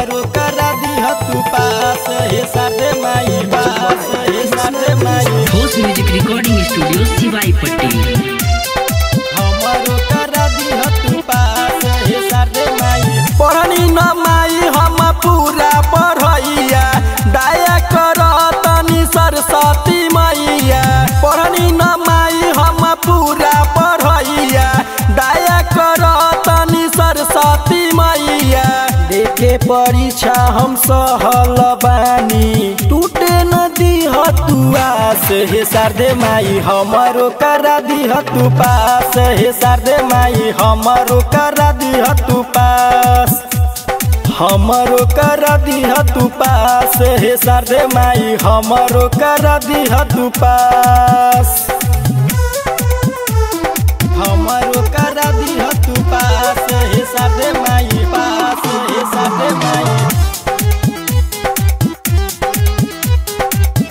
हमारो करा दिह तू पास हे साथे माई पास हे साथे माई। ठोस म्यूजिक रिकॉर्डिंग स्टूडियो सिवाई पट्टी। हमारो करा दिह तू पास हे साथे माई। पढ़नी न माई हम पूरा पढ़ैया दया कर तनी सरस्वती मैया। पढ़नी न माई हम पूरा पढ़ैया दया कर तनी सरस्वती मैया। देखे परीक्षा हम सहल बानी टूटे न दिह तू आस हे शारदे माई। हमारो करा दिह तू पास हे शारदे माई। हमारो करा दिह तू पास। हमारो करा दिह तू पास हे शारदे माई। हमारो करा दिह तू पास। हमारो करा दिह तू पास हे शारदे माई पास हे शारदे माई।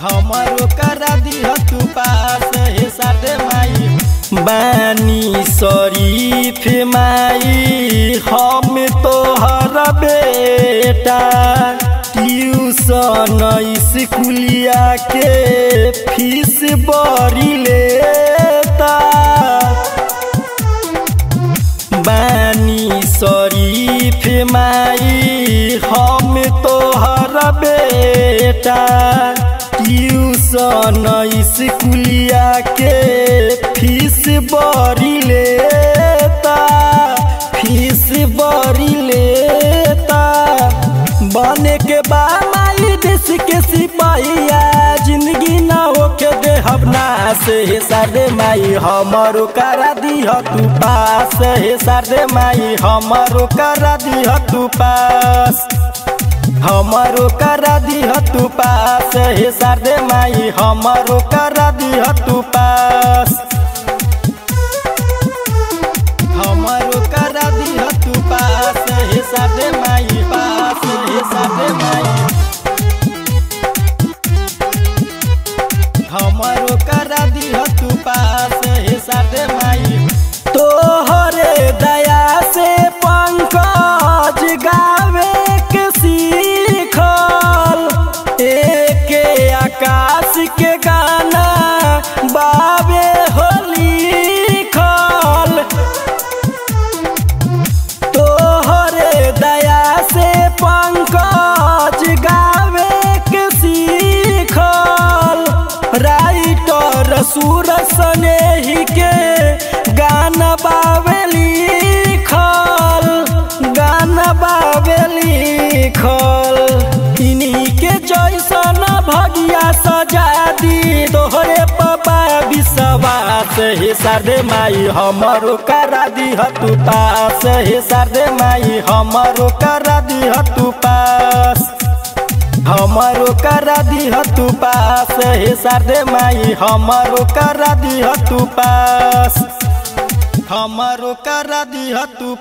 हमारो करा दिह तू पास हे शारदे माई। बानी शरीफ माई हम तोहर बेटा ट्यूशन स्कूलिया के फीस बड़ी लेता। बानी शरीफ माई हम तोहर बेटा ट्यूशन स्कूलिया के फीस बड़ी लेता। फीस बड़ी लेता। बने के बा माई देश के सिपाहिया जिंदगी न होके देहब नास हे शारदे माई। हमारो करा दिह तू पास हे शारदे माई। हमारो करा दिह तू पास। हमारो करा दिह तू पास हे शारदे माई। हमारो करा दिह तू पास। हमारो करा दिह तू पास हे शारदे माई पास हे शारदे माई। हमारो करा दिह तू पास हे शारदे माई। तोहरे दया से पंकज गावे के सीखल एके आकाश के गाना बाबे हो लिखल। तोहरे दया से पंकज गावे के सीखल राइटर सूरज स्नेही के गाना बाबे लिखल। गाना बाबे लिखल। इन्हीं के जैसन भगिया सजा दी तोहरे पपा विश्वास हे शारदे माई। हमारो करा दिह तू पास हे शारदे माई। हमारो करा दिह तू पास। हमारो करा दिह तू पास हे शारदे माई। हमारो करा दिह तू पास। हमारो करा दिह तू